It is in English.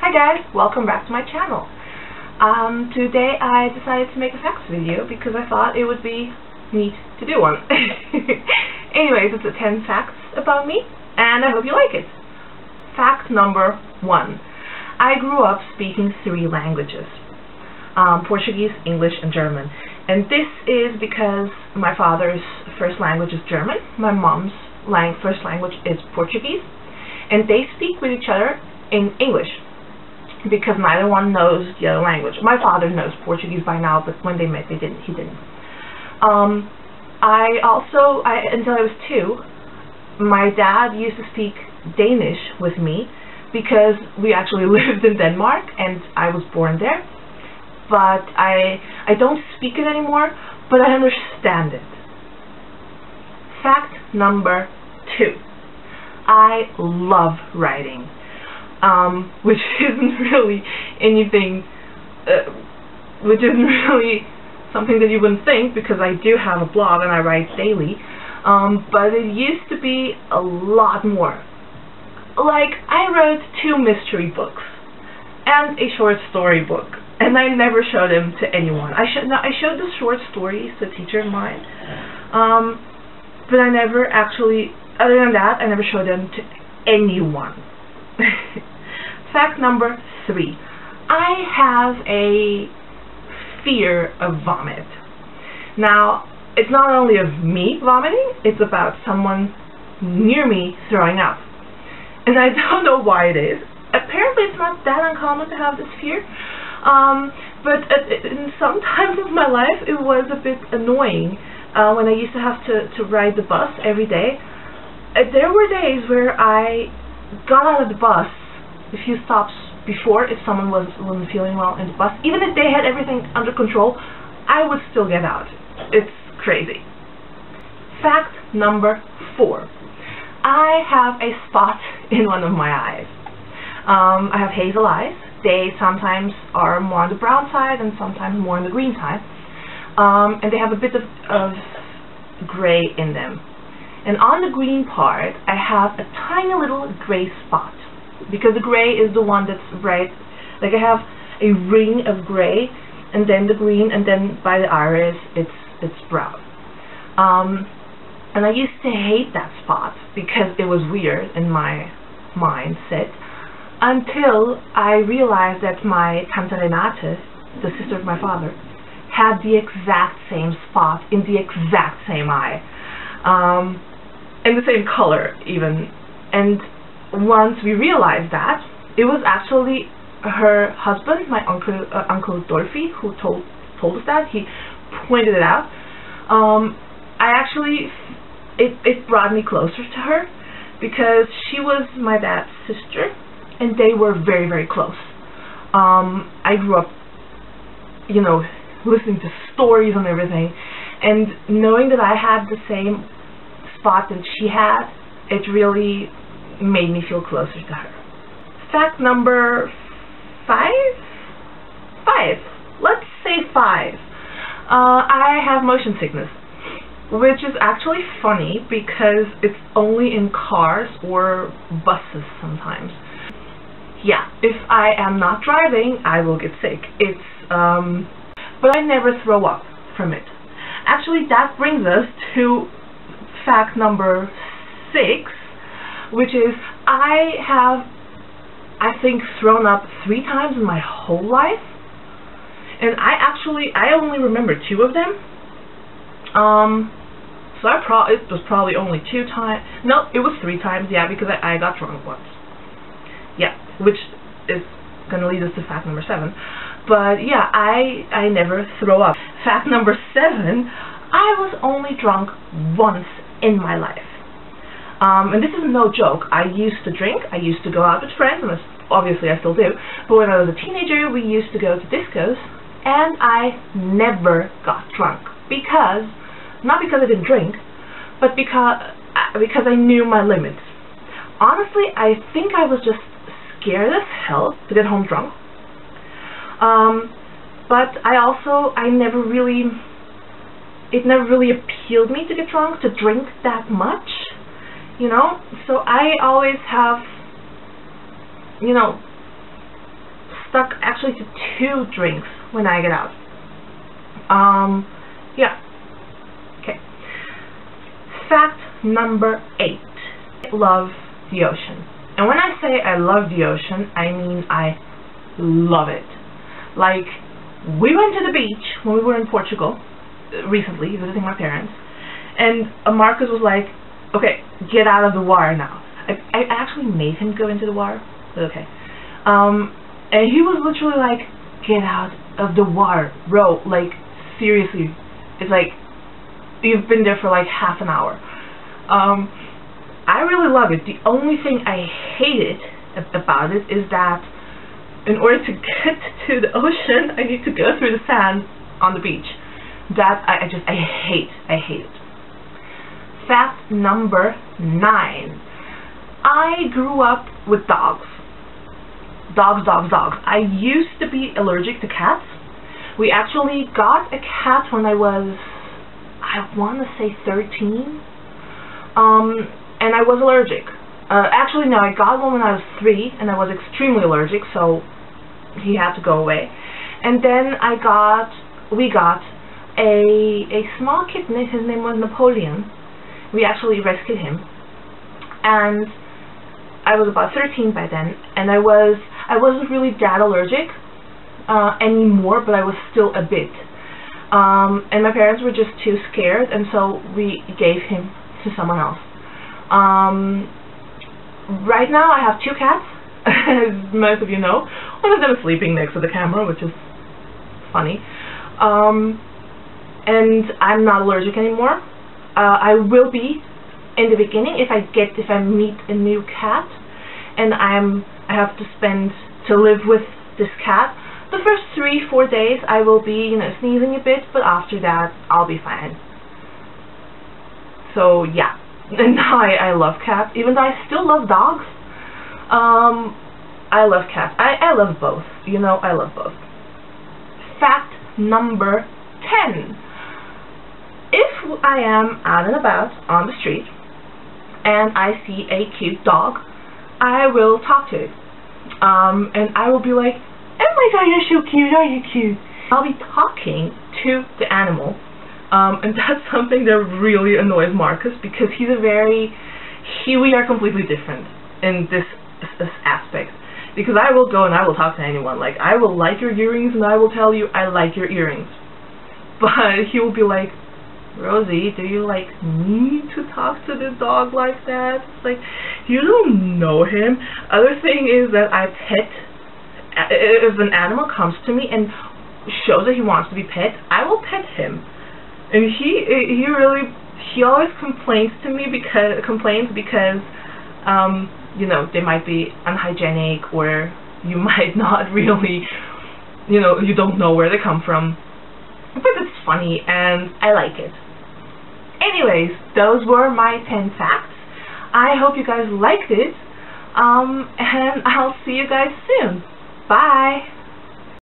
Hi guys, welcome back to my channel. Today I decided to make a facts video because I thought it would be neat to do one. Anyways, it's 10 facts about me and I hope you like it. Fact number 1. I grew up speaking 3 languages. Portuguese, English, and German. And this is because my father's first language is German, my mom's first language is Portuguese, and they speak with each other in English because neither one knows the other language. My father knows Portuguese by now, but when they met he didn't. Until I was 2, my dad used to speak Danish with me because we actually lived in Denmark and I was born there. But I don't speak it anymore, but I understand it. Fact number 2. I love writing. Which isn't really anything, which isn't really something that you wouldn't think, because I do have a blog and I write daily, but it used to be a lot more. Like, I wrote 2 mystery books and a short story book, and I never showed them to anyone. I showed the short stories to a teacher of mine, but I never actually, other than that, I never showed them to anyone. Fact number 3. I have a fear of vomit. Now, it's not only of me vomiting, it's about someone near me throwing up. And I don't know why it is. Apparently it's not that uncommon to have this fear, but in some times of my life it was a bit annoying when I used to have to ride the bus every day. There were days where I got out of the bus a few stops before if someone wasn't feeling well in the bus. Even if they had everything under control, I would still get out. It's crazy. Fact number 4. I have a spot in one of my eyes. I have hazel eyes. They sometimes are more on the brown side and sometimes more on the green side. And they have a bit of gray in them. And on the green part, I have a tiny little gray spot, because the gray is the one that's bright. Like, I have a ring of gray, and then the green, and then by the iris, it's brown. And I used to hate that spot because it was weird in my mindset, until I realized that my Tante Renate, the sister of my father, had the exact same spot in the exact same eye. And the same color even. And once we realized that, it was actually her husband, my uncle Dorothy, who told us that. He pointed it out. It brought me closer to her because she was my dad's sister and they were very, very close. I grew up, you know, listening to stories and everything, and knowing that I had the same spot that she had, it really made me feel closer to her. Fact number 5? Let's say 5. I have motion sickness, which is actually funny because it's only in cars or buses sometimes. Yeah, if I am not driving, I will get sick. But I never throw up from it. Actually, that brings us to fact number 6, which is I think thrown up 3 times in my whole life, and I only remember 2 of them. So it was probably only 2 times. No, it was 3 times. Yeah, because I got drunk once. Yeah, which is gonna lead us to fact number 7. But yeah, I never throw up. Fact number 7. I was only drunk once in my life. And this is no joke. I used to drink, I used to go out with friends, and obviously I still do, but when I was a teenager we used to go to discos, and I never got drunk. Not because I didn't drink, but because I knew my limits. Honestly, I think I was just scared as hell to get home drunk. But it never really appealed me to get drunk, to drink that much, you know? So I always have, you know, stuck actually to 2 drinks when I get out. Yeah. Okay. Fact number 8. I love the ocean. And when I say I love the ocean, I mean I love it. Like, we went to the beach when we were in Portugal recently, visiting my parents, and Marcus was like, okay, get out of the water now. I actually made him go into the water, but okay. And he was literally like, get out of the water, bro, like, seriously. It's like, you've been there for like half an hour. I really love it. The only thing I hated about it is that in order to get to the ocean, I need to go through the sand on the beach. That I hate it. Fact number 9. I grew up with dogs. Dogs. I used to be allergic to cats. We actually got a cat when I was, I want to say 13. And I was allergic. Actually, no, I got one when I was 3, and I was extremely allergic, so he had to go away. And then we got a small kitten. His name was Napoleon. We actually rescued him. And I was about 13 by then, and I wasn't really that allergic anymore, but I was still a bit. And my parents were just too scared, and so we gave him to someone else. Right now I have 2 cats, as most of you know. One of them is sleeping next to the camera, which is funny. And I'm not allergic anymore. I will be in the beginning if I meet a new cat, and I have to live with this cat. The first 3-4 days I will be, sneezing a bit, but after that I'll be fine. So yeah. And now I love cats, even though I still love dogs. I love cats. I love both. I love both. Fact number 10. If I am out and about on the street and I see a cute dog, I will talk to it. And I will be like, oh my god, you're so cute, are you cute? I'll be talking to the animal. And that's something that really annoys Marcus, because we are completely different in this aspect. Because I will go and I will talk to anyone. Like, I will like your earrings and I will tell you I like your earrings. But he will be like, Rosie, do you need to talk to this dog like that? It's like, you don't know him. Other thing is that if an animal comes to me and shows that he wants to be pet, I will pet him. And he always complains because they might be unhygienic, or you might not really, you don't know where they come from. But it's funny and I like it. Anyways, those were my 10 facts. I hope you guys liked it. And I'll see you guys soon. Bye.